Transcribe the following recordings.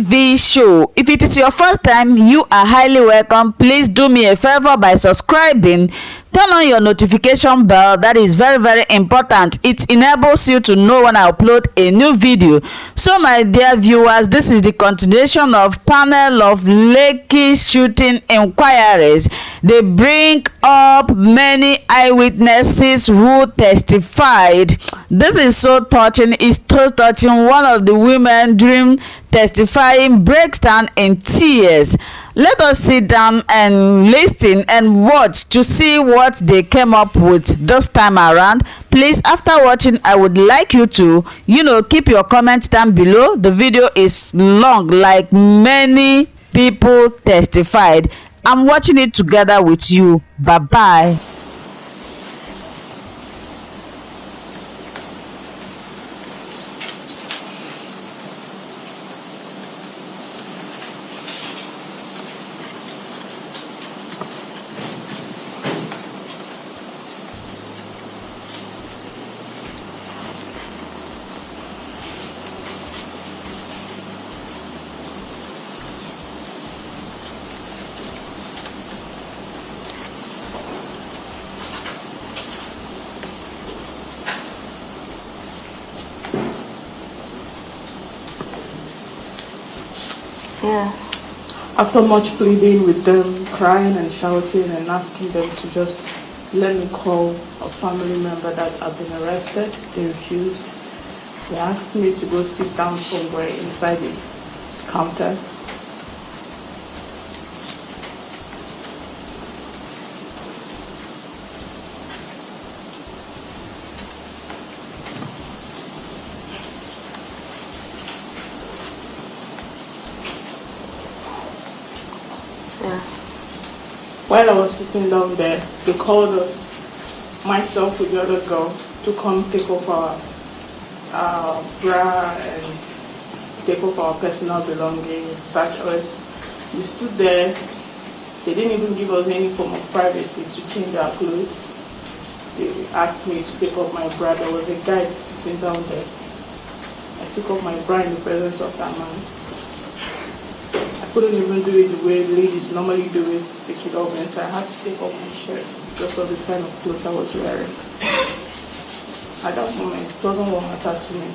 TV show. If it is your first time, you are highly welcome. Please do me a favor by subscribing. Turn on your notification bell. That is very, very important. It enables you to know when I upload a new video. So my dear viewers, this is the continuation of panel of LEKKI shooting inquiries. They bring up many eyewitnesses who testified. This is so touching. It's so touching. One of the women during testifying breaks down in tears. Let us sit down and listen and watch to see what they came up with this time around. Please, after watching, I would like you to, keep your comments down below. The video is long, like many people testified. I'm watching it together with you. Bye-bye. Yeah. After much pleading with them, crying and shouting and asking them to just let me call a family member that had been arrested, they refused. They asked me to go sit down somewhere inside the counter. While I was sitting down there, they called us, myself with the other girl, to come take off our bra and take off our personal belongings, search us. We stood there. They didn't even give us any form of privacy to change our clothes. They asked me to take off my bra. There was a guy sitting down there. I took off my bra in the presence of that man. I couldn't even do it the way ladies normally do it, take it off, and so I had to take off my shirt because of the kind of clothes I was wearing. At that moment, it wasn't what mattered to me.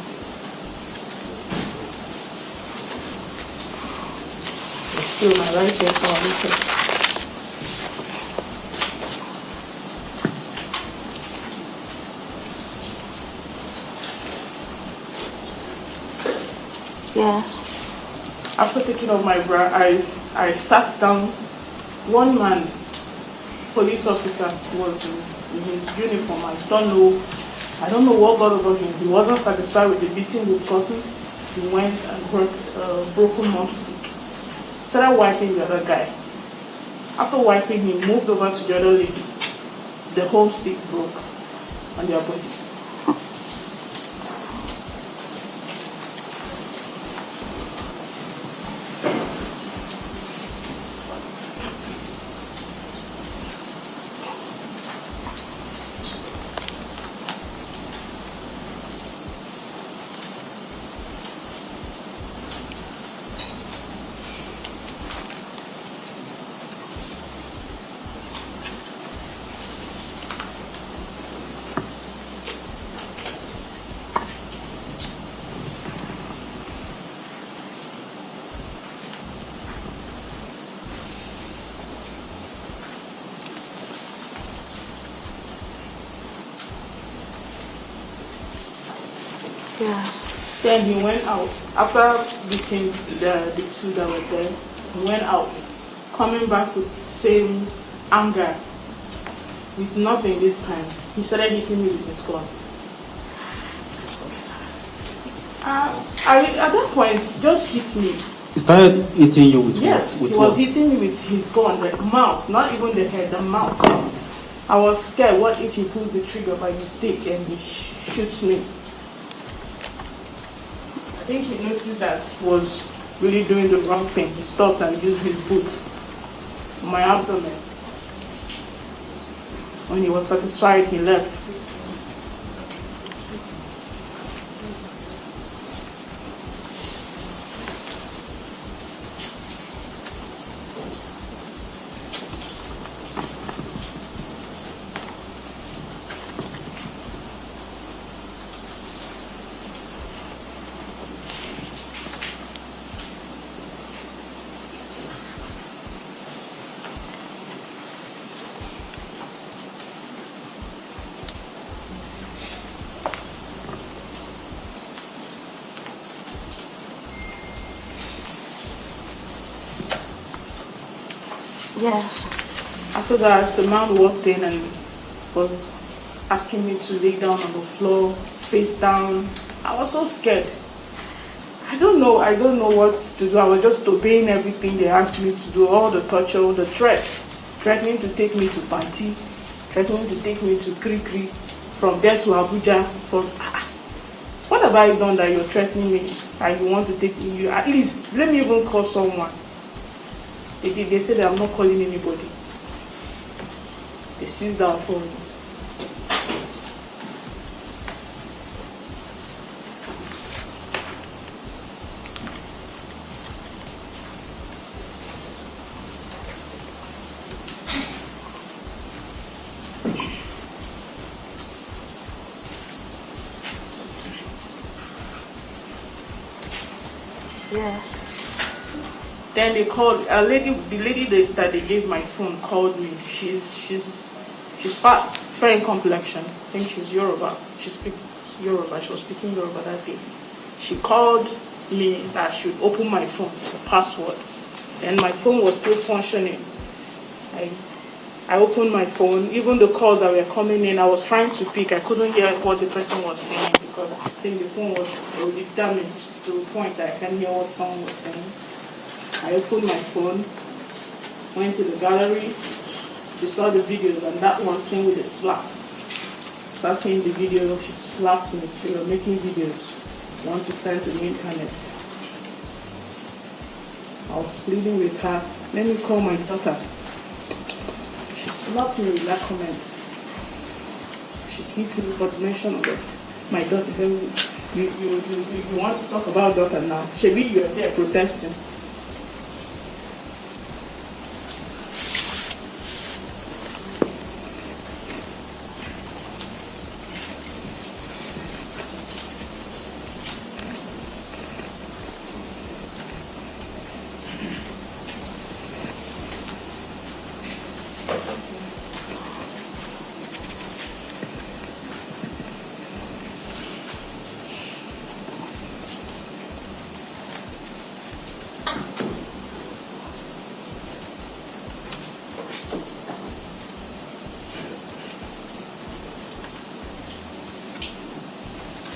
It's still my right here for a little. Yeah. After taking off my bra, I sat down. One man, police officer, was in his uniform. I don't know what got over him. He wasn't satisfied with the beating we've gotten. He went and brought a broken mop stick. Started wiping the other guy. After wiping, he moved over to the other lady. The whole stick broke on their body. Yeah. Then he went out. After beating the two that were there, he went out, coming back with the same anger, with nothing this time. He started hitting me with his gun. At that point, just hit me. He started hitting you with yes, what? With he was what? hitting me with his gun, the mouth, not even the head, the mouth. I was scared. What if he pulls the trigger by mistake and he shoots me? I think he noticed that he was really doing the wrong thing. He stopped and used his boots on my abdomen. When he was satisfied, he left. Yeah. After that, the man walked in and was asking me to lay down on the floor, face down. I was so scared. I don't know what to do. I was just obeying everything they asked me to do, all the torture, all the threats, threatening to take me to Panti, threatening to take me to Krikri, from there to Abuja. What have I done that you're threatening me and you want to take me? At least, let me even call someone. They said that I'm not calling anybody. They seized our phones. Yeah. Then they called the lady that they gave my phone called me. She's fat, fair in complexion. I think she's Yoruba. She speaks Yoruba. She was speaking Yoruba that day. She called me that she would open my phone, the password. And my phone was still functioning. I opened my phone. Even the calls that were coming in, I was trying to pick. I couldn't hear what the person was saying because I think the phone was already damaged to the point that I can't hear what someone was saying. I opened my phone, went to the gallery, she saw the videos, and that one came with a slap. After seeing the video, she slapped me. She was making videos, want to send to the internet. I was pleading with her, let me call my daughter. She slapped me with that comment. She hit me for the mention of my daughter. You want to talk about daughter now? Shebi, you are there protesting.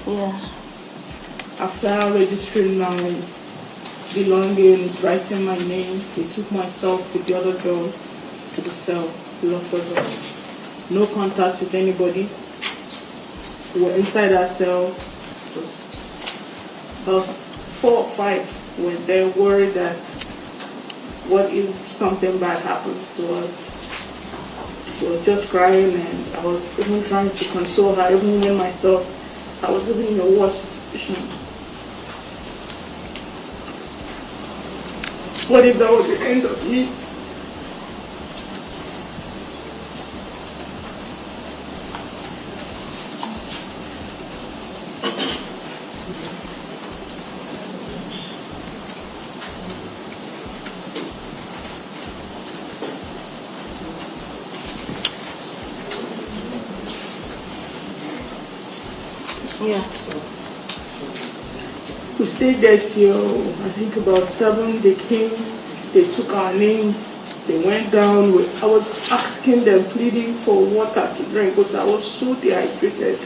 Yeah. After registering my belongings, writing my name, they took myself with the other girl to the cell, locked us up. No contact with anybody. We were inside our cell. It was about 4 or 5 when they worried that what if something bad happens to us. She was just crying and I was even trying to console her, even when myself I was living in a worse situation. What if that was the end of me? Yeah. We stayed there till I think about 7. They came, they took our names, they went down. I was asking them, pleading for water to drink because I was so dehydrated.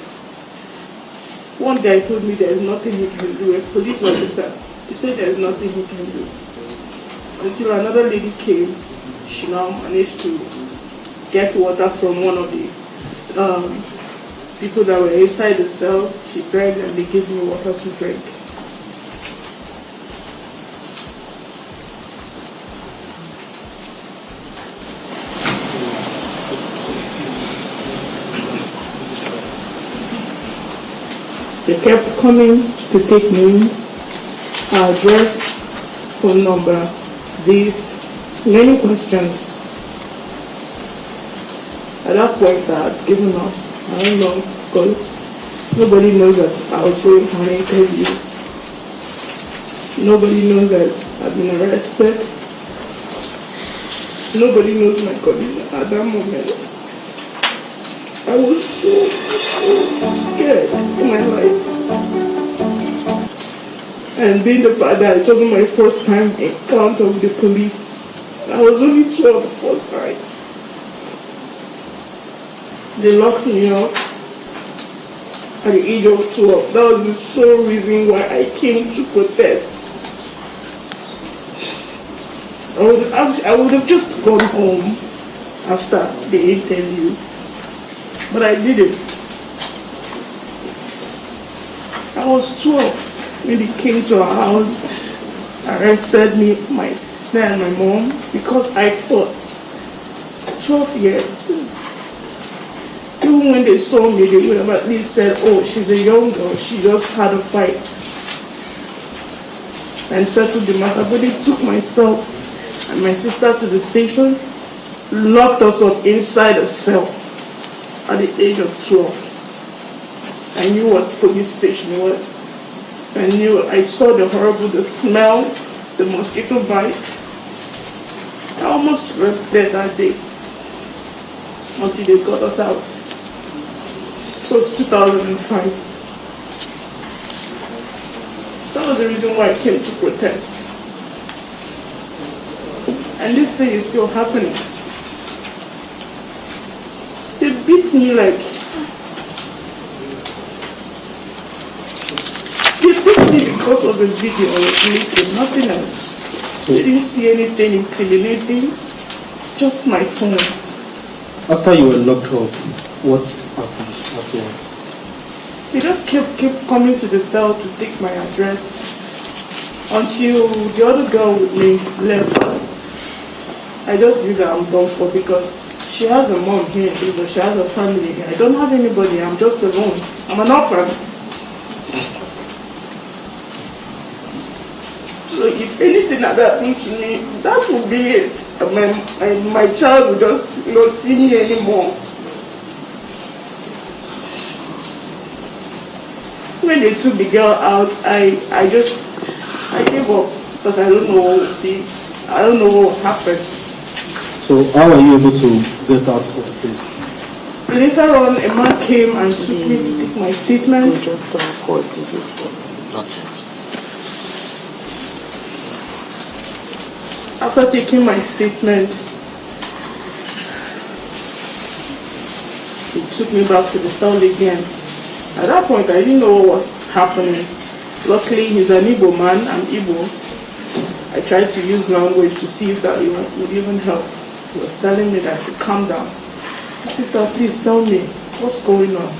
One guy told me there's nothing he can do. A police officer, he said there's nothing he can do. Until another lady came, she now managed to get water from one of the people that were inside the cell. She begged and they gave me water to drink. They kept coming to take names, our address, phone number, these, many questions. At that point I had given up. I don't know, because nobody knows that I was going for an interview. Nobody knows that I've been arrested. Nobody knows my condition at that moment. I was so scared in my life. And being the fact that it wasn't my first time encounter with the police, I was only 12 the first time. They locked me up at the age of 12. That was the sole reason why I came to protest. I would have just gone home after the interview, but I didn't. I was 12 when they came to our house, arrested me, my sister and my mom, because I fought. 12 years. Even when they saw me, they would have at least said, oh, she's a young girl, she just had a fight, and settled the matter. But they took myself and my sister to the station, locked us up inside a cell at the age of 12. I knew what police station was. I saw the horrible, the smell, the mosquito bite. I almost slept there that day until they got us out. So it's 2005. That was the reason why I came to protest. And this thing is still happening. They beat me like... They beat me because of the video I was making, nothing else. They didn't see anything incriminating, just my phone. After you were locked up, what happened afterwards? They just kept coming to the cell to take my address until the other girl with me left. I just knew that I'm done for because she has a mom here, but she has a family here. I don't have anybody, I'm just alone. I'm an orphan. So if anything had happened to me, that would be it. My child would just not see me anymore. When they took the girl out, I gave up because I don't know what happened. So how were you able to get out of the place? Later on, a man came and took me to take my statement. After taking my statement, he took me back to the cell again. At that point, I didn't know what's happening. Luckily, he's an Igbo man, I'm Igbo. I tried to use language to see if that would even help. He was telling me that I should calm down. Sister, please tell me, what's going on?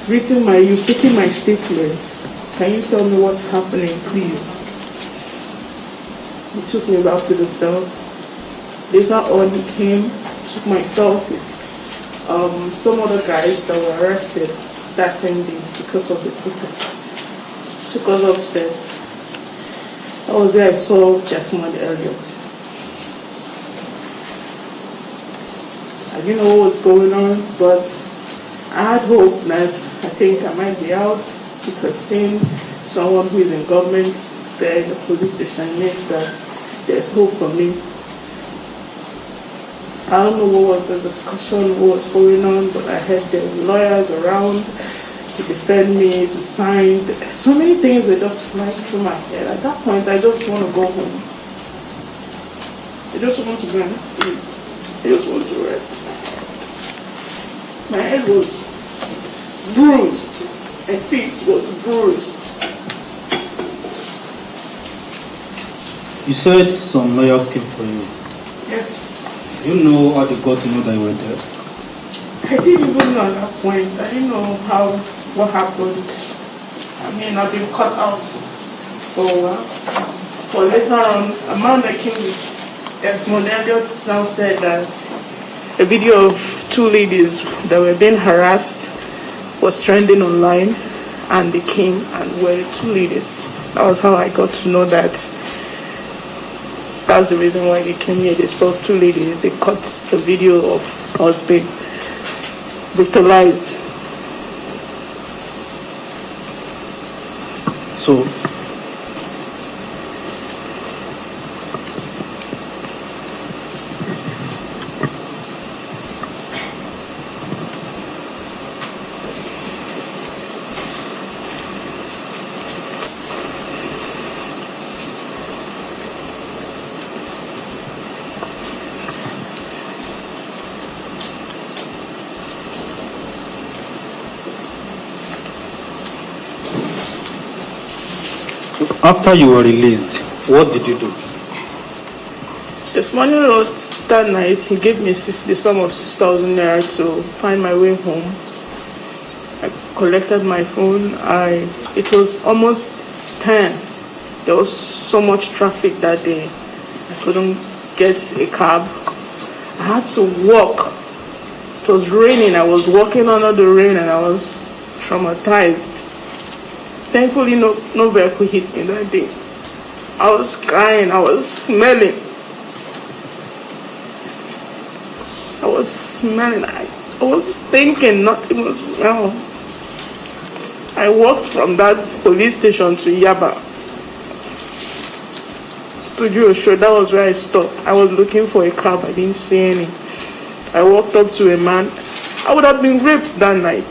You've taken my statement. Can you tell me what's happening, please? He took me back to the cell. Later on, he came, took myself with some other guys that were arrested that same day because of the protest. Took us upstairs. That was where I saw Jasmine Elliott. I didn't know what was going on, but I had hope that I think I might be out because seeing someone who is in government there in the police station means that there's hope for me. I don't know what was the discussion, what was going on, but I had the lawyers around to defend me, to sign. So many things were just flying through my head. At that point, I just want to go home. I just want to go and sleep. I just want to rest. My head was bruised. My face was bruised. You said some lawyers came for you. Yes. You know how they got to know that you were there? I didn't even know at that point. I didn't know what happened. I mean, I've been cut out for a while. But later on, a man that came with Desmond Elliott now said that a video of two ladies that were being harassed was trending online, and they came and were the two ladies. That was how I got to know that. That's the reason why they came here. They saw two ladies. They cut the video of us being brutalized. So After you were released, what did you do? This morning Lord, that night, he gave me the sum of 6,000 naira to find my way home. I collected my phone. It was almost 10. There was so much traffic that day. I couldn't get a cab. I had to walk. It was raining. I was walking under the rain and I was traumatized. Thankfully, no vehicle hit me that day. I was crying. I was smelling. I was smelling. I was thinking nothing was wrong. I walked from that police station to Yaba. Procedural, that was where I stopped. I was looking for a cab. I didn't see any. I walked up to a man. I would have been raped that night.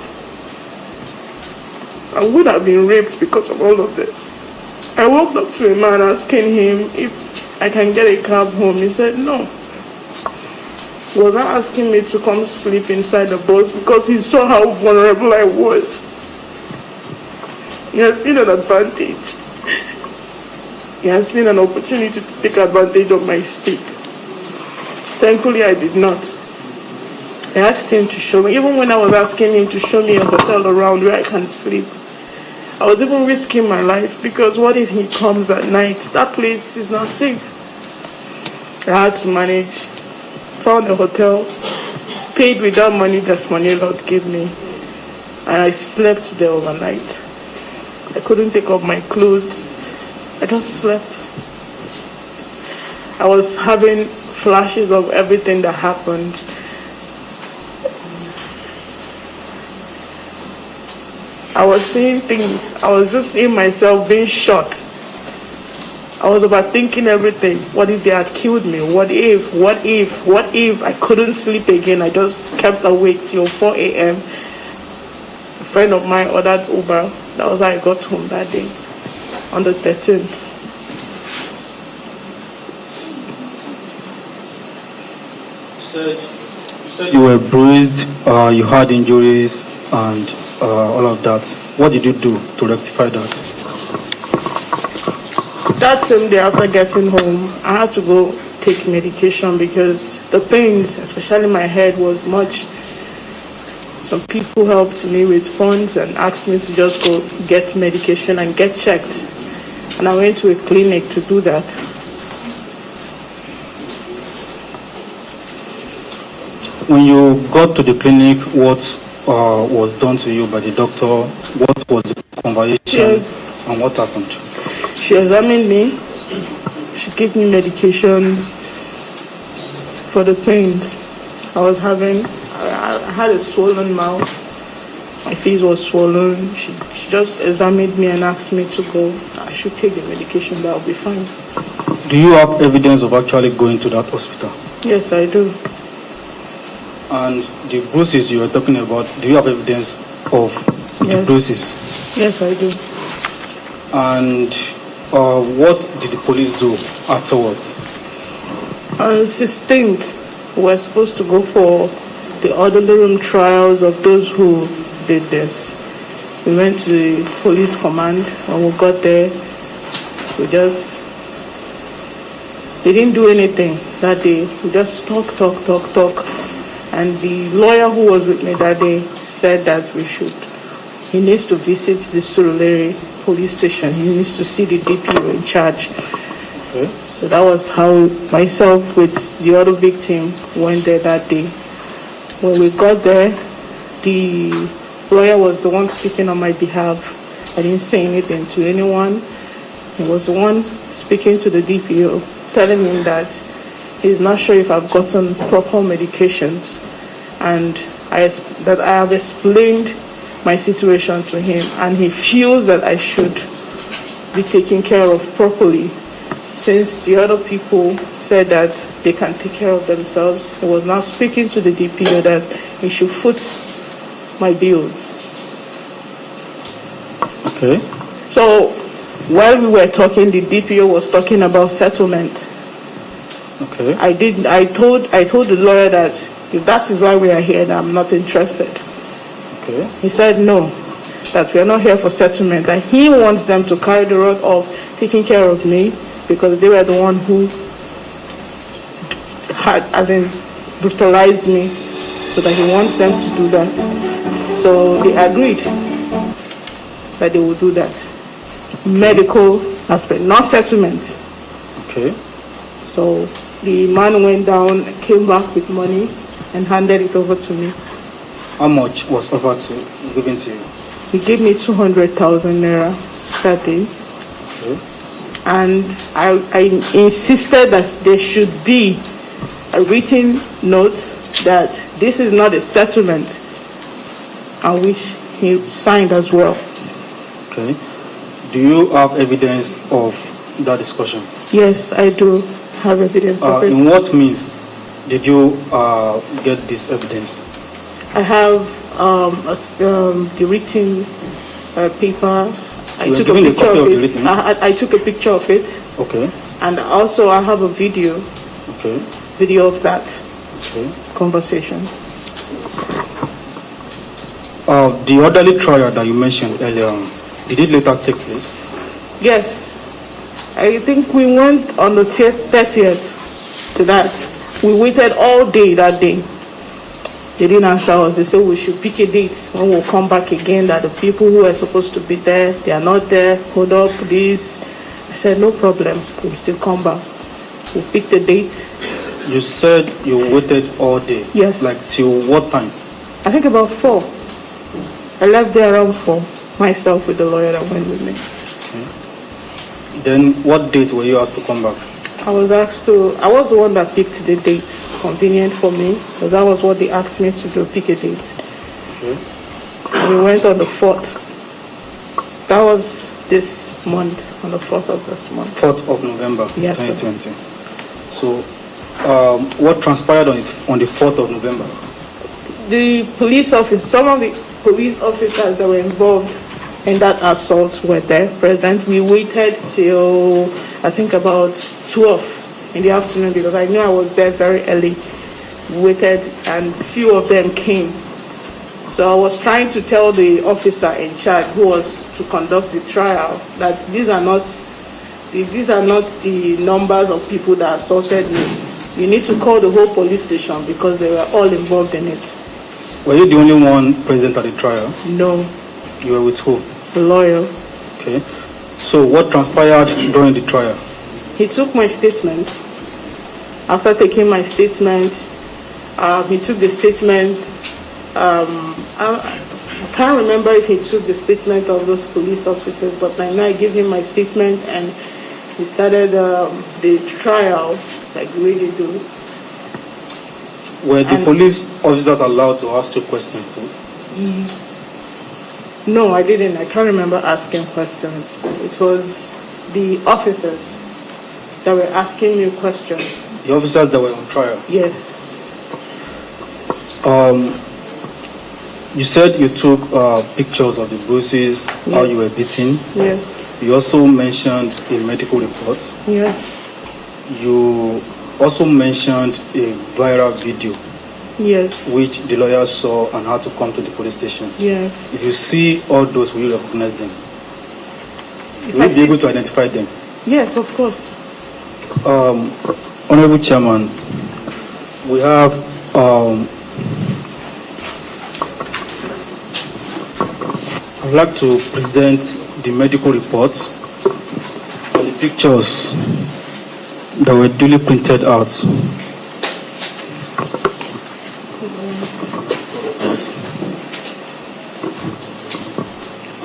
I would have been raped because of all of this. I walked up to a man asking him if I can get a cab home. He said no. He was not asking me to come sleep inside the bus because he saw how vulnerable I was. He has seen an advantage. He has seen an opportunity to take advantage of my state. Thankfully, I did not. I asked him to show me, even when I was asking him to show me a hotel around where I can sleep, I was even risking my life because what if he comes at night? That place is not safe. I had to manage, found a hotel, paid with that money that money Lord gave me, and I slept there overnight. I couldn't take off my clothes. I just slept. I was having flashes of everything that happened. I was seeing things. I was just seeing myself being shot. I was overthinking everything. What if they had killed me? What if I couldn't sleep again? I just kept awake till 4 a.m. A friend of mine ordered Uber. That was how I got home that day, on the 13th. You said you were bruised, you had injuries, and all of that. What did you do to rectify that? That same day after getting home, I had to go take medication because the pains, especially my head, was much. Some people helped me with funds and asked me to just go get medication and get checked. And I went to a clinic to do that. When you got to the clinic, what was done to you by the doctor? What was the conversation and what happened? She examined me. She gave me medications for the pains I was having. I had a swollen mouth. My face was swollen. She just examined me and asked me to go. I should take the medication. That will be fine. Do you have evidence of actually going to that hospital? Yes, I do. And the bruises you were talking about, do you have evidence of the bruises? Yes, I do. And what did the police do afterwards? On the 16th, we were supposed to go for the orderly room trials of those who did this. We went to the police command. When we got there, they didn't do anything that day. We just talk. And the lawyer who was with me that day said that he needs to visit the Surulere police station. He needs to see the DPO in charge. Okay. So that was how myself with the other victim went there that day. When we got there, the lawyer was the one speaking on my behalf. I didn't say anything to anyone. He was the one speaking to the DPO, telling him that he's not sure if I've gotten proper medications, and that I have explained my situation to him, and he feels that I should be taken care of properly, since the other people said that they can take care of themselves. He was now speaking to the DPO that he should foot my bills. Okay. So while we were talking, the DPO was talking about settlement. Okay. I told the lawyer that if that is why we are here, that I'm not interested. Okay. He said no. that we are not here for settlement, and he wants them to carry the role of taking care of me because they were the one who had, as in, brutalized me, so that he wants them to do that. So they agreed that they would do that. Medical aspect, not settlement. Okay. So the man went down, came back with money, and handed it over to me. How much was offered to given to you? He gave me 200,000 naira that day. Okay. And I insisted that there should be a written note that this is not a settlement, and which he signed as well. Okay. Do you have evidence of that discussion? Yes, I do have evidence of it. In what means did you get this evidence? I have the written paper. I took a picture of it. I took a picture of it. Okay. And also I have a video. Okay. Video of that conversation. The orderly trial that you mentioned earlier on, did it later take place? Yes. I think we went on the 30th to that. We waited all day that day. They didn't answer us. They said we should pick a date when we'll come back again, that the people who are supposed to be there, they are not there. Hold up, please. I said, no problem. We'll still come back. We picked a date. You said you waited all day? Yes. Like till what time? I think about 4. I left there around 4. Myself with the lawyer that went with me. Okay. Then what date were you asked to come back? I was the one that picked the date convenient for me, because that was what they asked me to do, pick a date. Okay. We went on the 4th. That was this month, on the 4th of this month. 4th of November, yes, 2020. Sir. So, what transpired on the 4th of November? The police officer, some of the police officers that were involved in that assault were there, present. We waited till, I think, about 12 in the afternoon, because I knew I was there very early. Waited, and few of them came. So I was trying to tell the officer in charge, who was to conduct the trial, that these are not the numbers of people that assaulted me. You need to call the whole police station, because they were all involved in it. Were you the only one present at the trial? No. You were with who? The lawyer. Okay. So what transpired during the trial? He took my statement. After taking my statement, he took the statement. I can't remember if he took the statement of those police officers, but now I gave him my statement, and he started the trial like the way they do. Were the police officers allowed to ask you questions too? No, I didn't. I can't remember asking questions. It was the officers that were asking me questions. The officers that were on trial? Yes. You said you took pictures of the bruises, yes, how you were beaten. Yes. You also mentioned a medical report. Yes. You also mentioned a viral video. Yes. Which the lawyer saw and had to come to the police station. Yes. If you see all those, will you recognize them? Will you be able to identify them? Yes, of course. Honorable Chairman, we have I'd like to present the medical reports and the pictures that were duly printed out.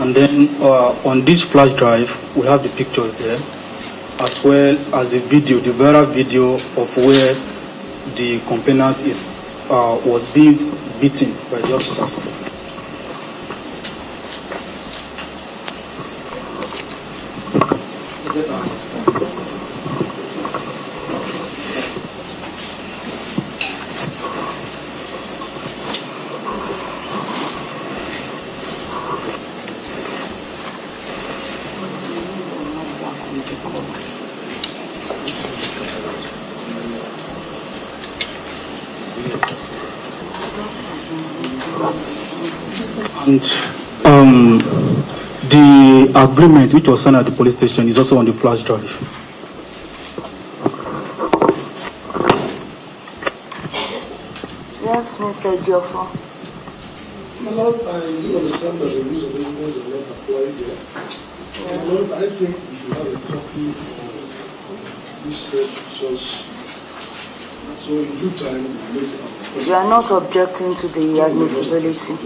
And then on this flash drive, we have the pictures there, as well as the video, the viral video of where the complainant was being beaten by the officers. And The agreement which was signed at the police station is also on the flash drive. Yes, Mr. Jofo. My Lord, I do understand that the rules of evidence are not applied there. My Lord, I think we should have a copy of this source. So in due time, we make it. You are not objecting to the admissibility.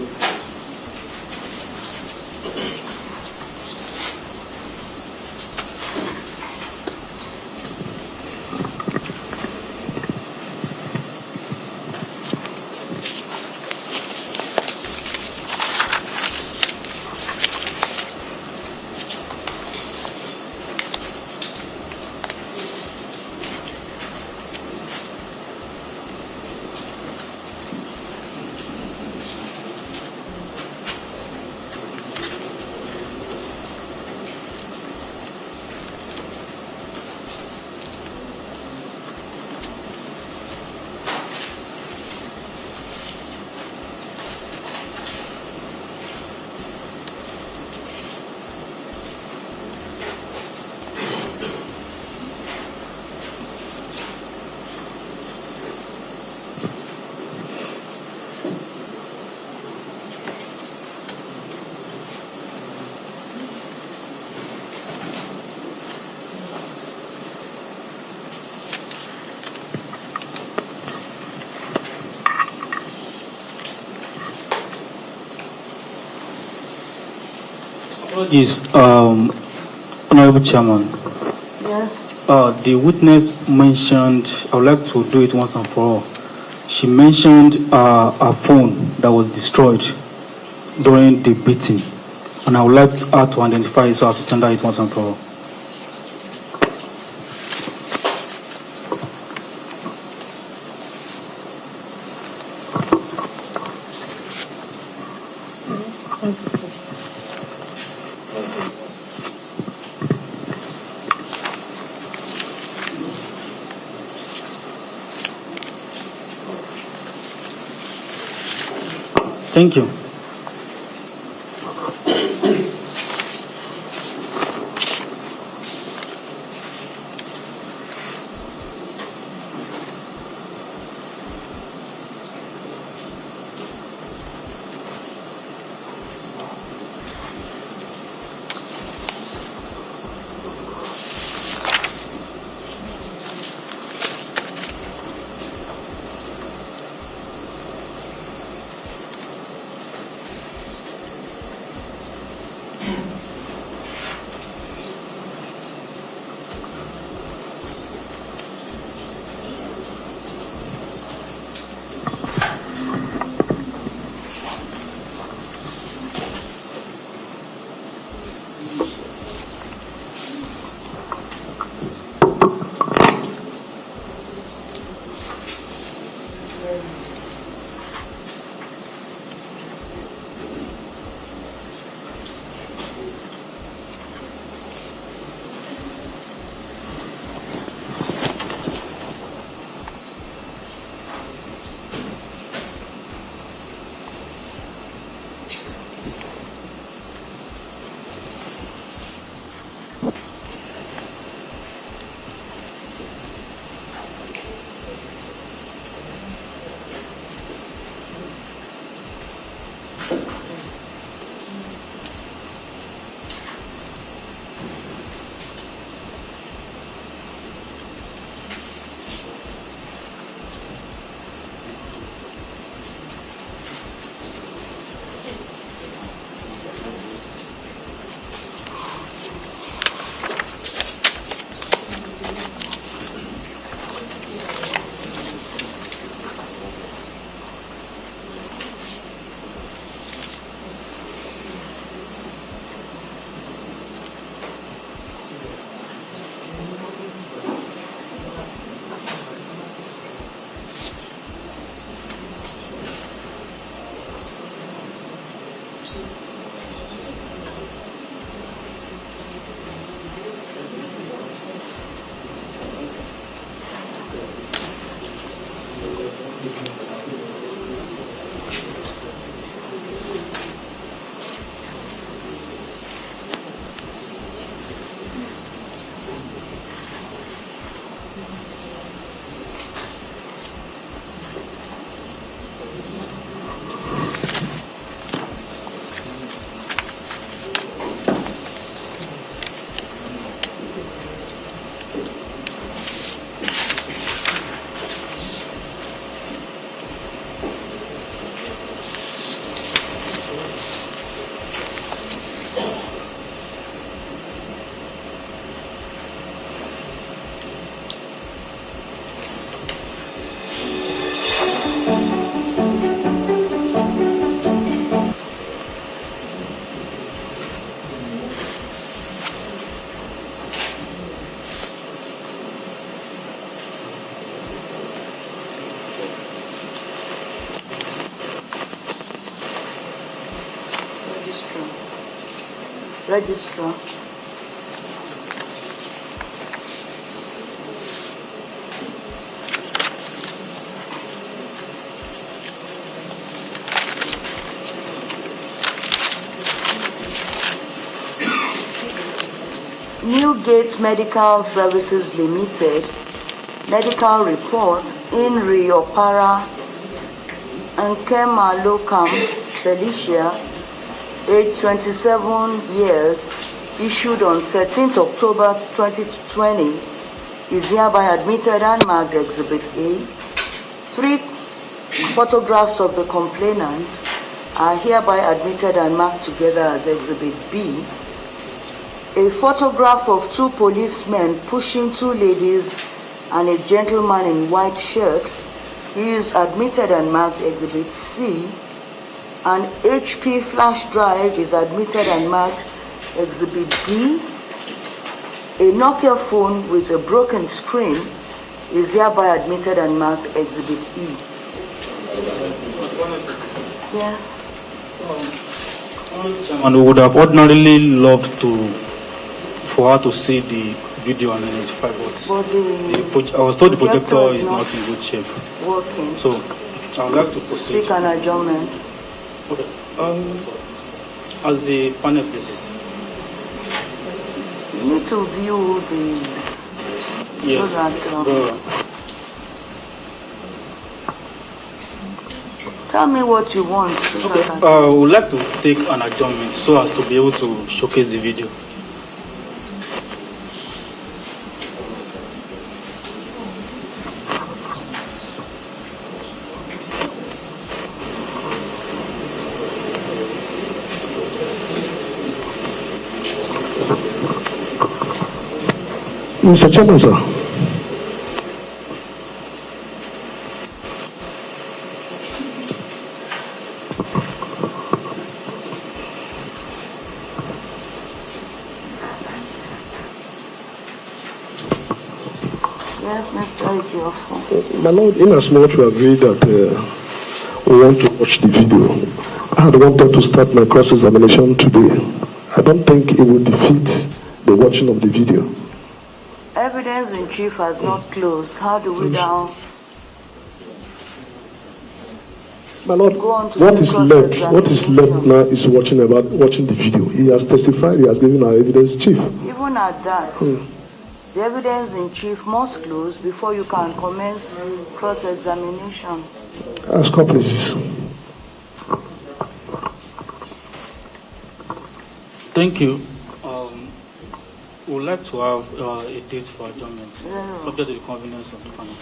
Apologies, Honorable Chairman. Yes. The witness mentioned, I would like to do it once and for all. She mentioned a phone that was destroyed during the beating, and I would like her to identify it so as to tender it once and for all. Thank you. Registrar. Newgate Medical Services Limited, medical report in Riopara and Kema Lokam Felicia, age 27 years, issued on 13th October 2020, is hereby admitted and marked Exhibit A. 3 photographs of the complainant are hereby admitted and marked together as Exhibit B. A photograph of 2 policemen pushing 2 ladies and a gentleman in white shirt is admitted and marked Exhibit C. An HP flash drive is admitted and marked Exhibit D. A Nokia phone with a broken screen is hereby admitted and marked Exhibit E. Yes? And we would have ordinarily loved for her to see the video and identify, but I was told the projector is not in good shape. Working. So I would like to proceed. Seek an adjournment. Okay. As the panel places. You need to view the... Yes. So that, tell me what you want. Okay. I would like to take an adjournment so as to be able to showcase the video. Mr. Chairman, sir. Yes, Mr. Ejiofor. My Lord, in as much we agree that we want to watch the video, I had wanted to start my cross-examination today. I don't think it will defeat the watching of the video. Evidence in chief has not closed. How do we now? My Lord, what is left now is watching the video. He has testified, he has given our evidence, Chief. Even at that, the evidence in chief must close before you can commence cross-examination. Ask please. Thank you. We would like to have a date for adjournment, subject to the convenience of the panel.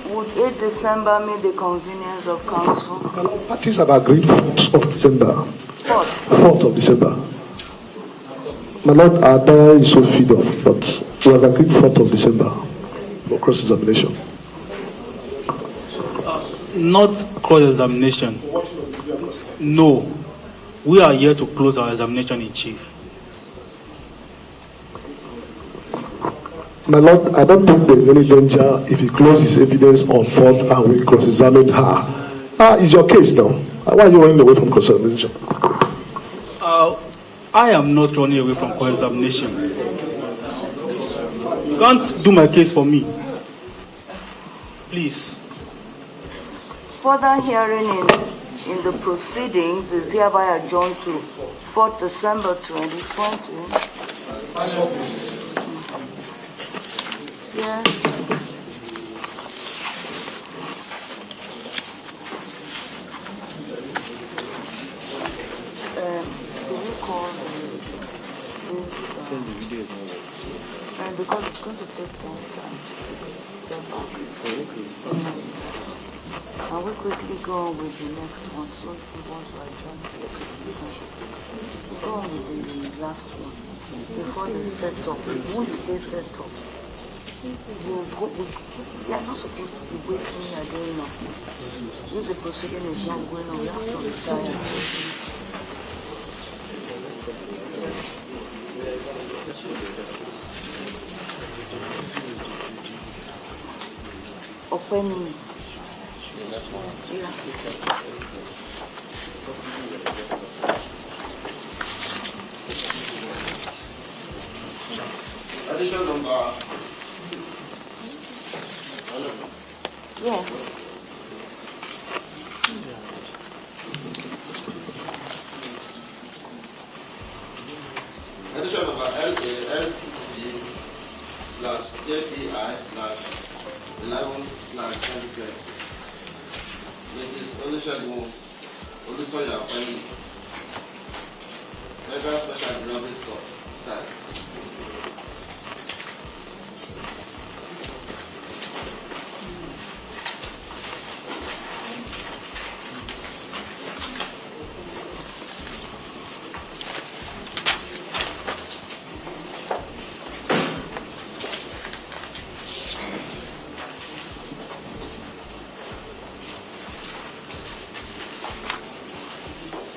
Would 8 December meet the convenience of council? Parties have agreed 4th of December. 4th of December. My Lord, our diary is so feed off, but we have agreed 4th of December for cross-examination. Not cross-examination. No. We are here to close our examination in chief. My Lord, I don't think there is any danger if he closes evidence on 4th and we cross-examine her. It's your case now. Why are you running away from cross-examination? I am not running away from cross-examination. You can't do my case for me. Please. Further hearing in in the proceedings is hereby adjourned to 4th December 2020. Yeah. Do we call this? And because it's going to take some time to get back. I will quickly go on with the next one, so if you want to adjourn, go on with the last one. Before they set up, once they set up, they are not supposed to be waiting here doing nothing. If the proceeding is not going on, we have to retire. Opening. Yeah. Addition number. Yes. Addition number LASCI/JPI/11/2020. Mrs. Olusegun Olusoya Family. Federal Special Delivery Store. Site.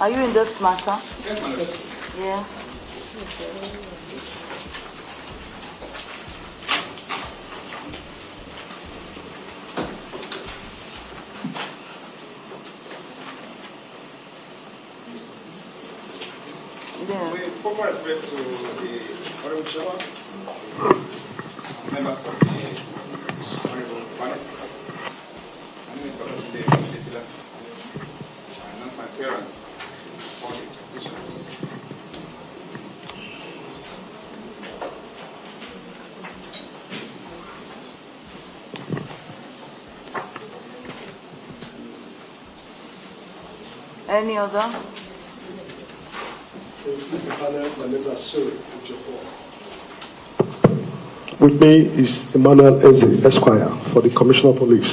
Are you in this matter? Yes, madam. Yes. Yeah. With proper respect to the Honorable Chairman, members of the Honorable Panel, my name is Brigedier Taiwo. I announce my appearance for the petitioners. Any other? My name is Siri. With me is Emmanuel Eze, Esquire, for the Commissioner of Police.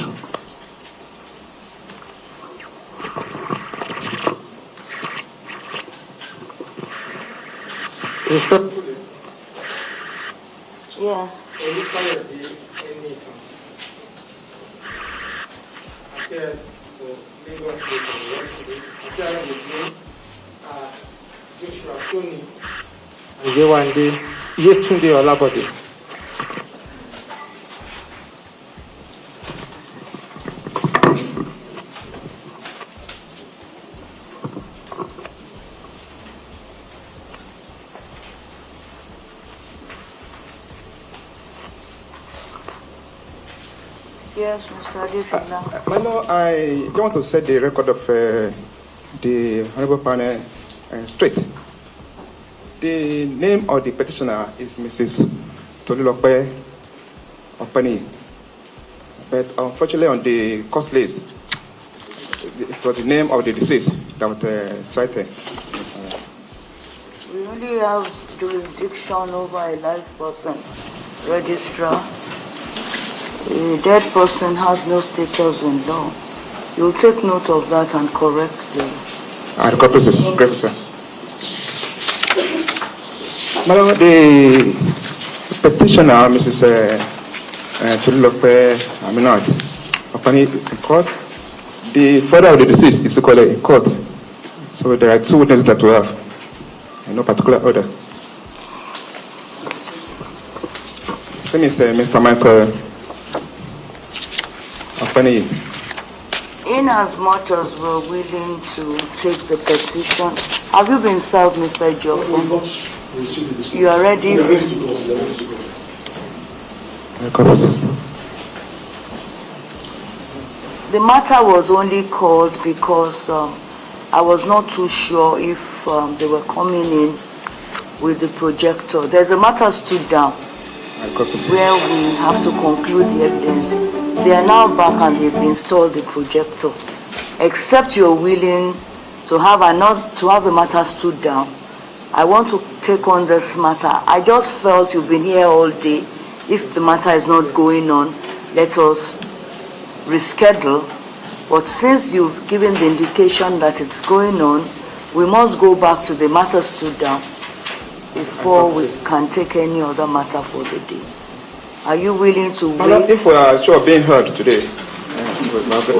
Yeah. Appears for Lagos State appearing with me Joshua Tony and Yewande Yetunde Olabode. Yes, Mr. Adefila. Mano, I don't want to set the record of the Honorable Panel straight. The name of the petitioner is Mrs. Tolulope Opani. But unfortunately on the cost list, it was the name of the deceased that was cited. We only have jurisdiction over a live person, registrar. A dead person has no status in law. You'll take note of that and correct the... The purpose is great, sir. Madam, the petitioner, Mrs. Tolulope Aminat Opani, is in court. The father of the deceased is equally in court. So there are two witnesses that we have, in no particular order. His name is Mr. Michael Opani. In as much as we're willing to take the petition, have you been served, Mr. Jofo? You are ready? The matter was only called because I was not too sure if they were coming in with the projector. There's a matter stood down where we have to conclude the evidence. They are now back and they've installed the projector. Except you're willing to have the matter stood down, I want to take on this matter. I just felt you've been here all day. If the matter is not going on, let us reschedule. But since you've given the indication that it's going on, we must go back to the matter stood down before we can take any other matter for the day. Are you willing to wait? If we are sure being heard today.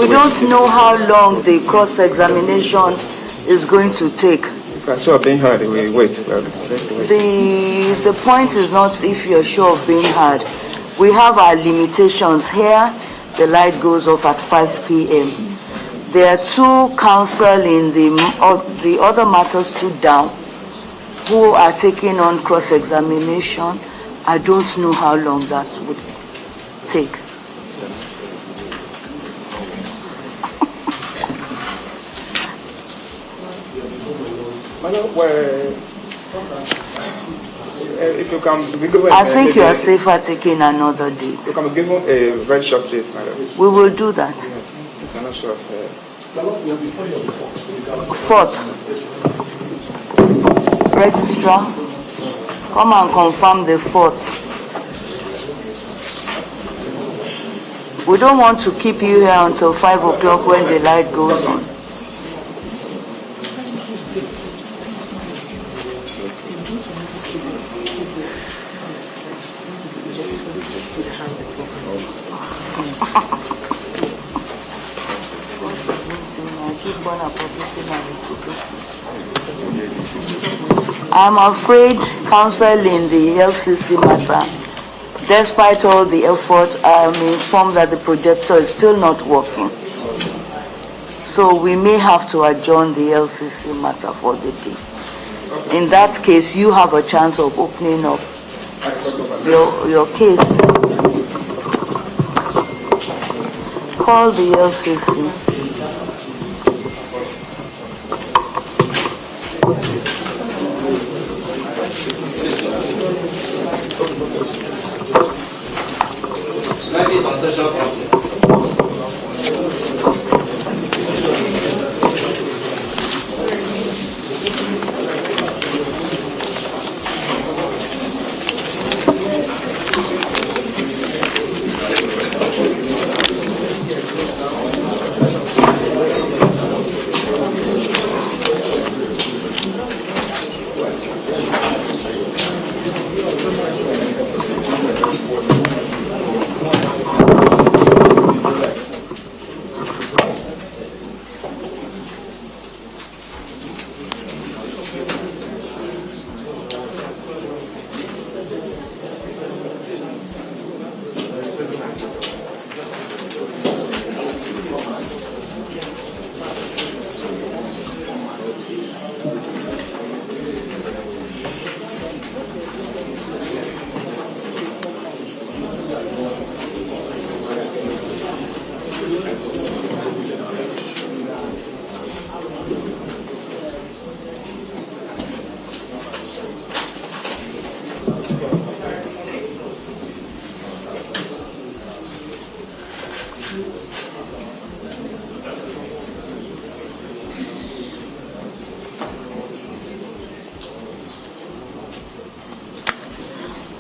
We don't know how long the cross-examination is going to take. If we are sure of being heard, we wait. The point is not if you're sure of being heard. We have our limitations here. The light goes off at 5 p.m. There are two counsel in the other matters stood down who are taking on cross-examination. I don't know how long that would take. If you can be given, I think you are safer taking another date. You can give us a very short date, madam. We will do that. Yes, I'm not sure. 4th. Registrar, come and confirm the 4th. We don't want to keep you here until 5 o'clock when the light goes on. I'm afraid counsel in the LCC matter, despite all the effort, I am informed that the projector is still not working. So we may have to adjourn the LCC matter for the day. In that case, you have a chance of opening up your case. Call the LCC.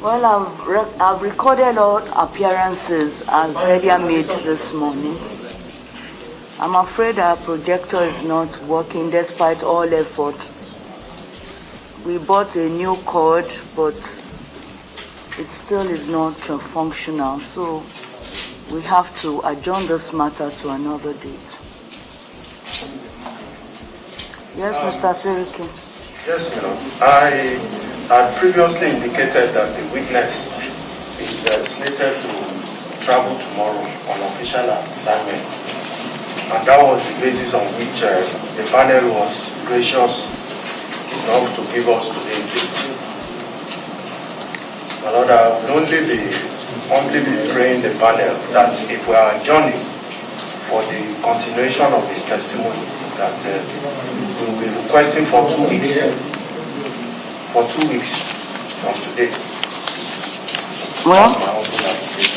Well, I've recorded all appearances as earlier made this morning. I'm afraid our projector is not working despite all effort. We bought a new cord, but it still is not functional. So we have to adjourn this matter to another date. Yes, Mr. SH0CKING. Yes, ma'am. I had previously indicated that the witness is slated to travel tomorrow on official assignment. And that was the basis on which the panel was gracious enough to give us today's date. My Lord, I will only be praying the panel that if we are adjourning for the continuation of this testimony, that we will be requesting for 2 weeks. For 2 weeks from today. Well, That's my open application.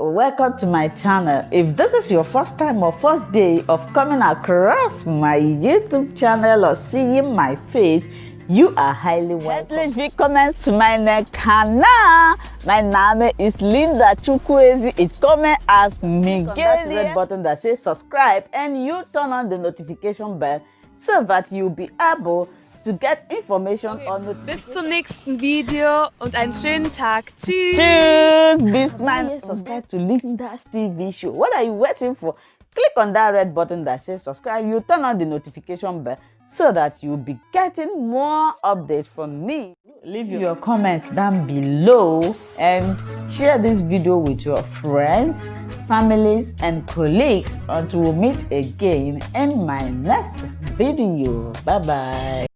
Welcome to my channel. If this is your first time or first day of coming across my YouTube channel or seeing my face, you are highly welcome. Please willkommen zu meinem Kanal. My name is Linda Chukwuezi. It's coming as Miguel. That red button that says subscribe and you turn on the notification bell so that you'll be able to get information on notifications. Bis zum nächsten Video und einen schönen Tag. Tschüss. Tschüss. Bis man subscribe to Linda's TV show. What are you waiting for? Click on that red button that says subscribe. You turn on the notification bell so that you'll be getting more updates from me. Leave your comments down below and share this video with your friends, families, and colleagues until we meet again in my next video. Bye bye.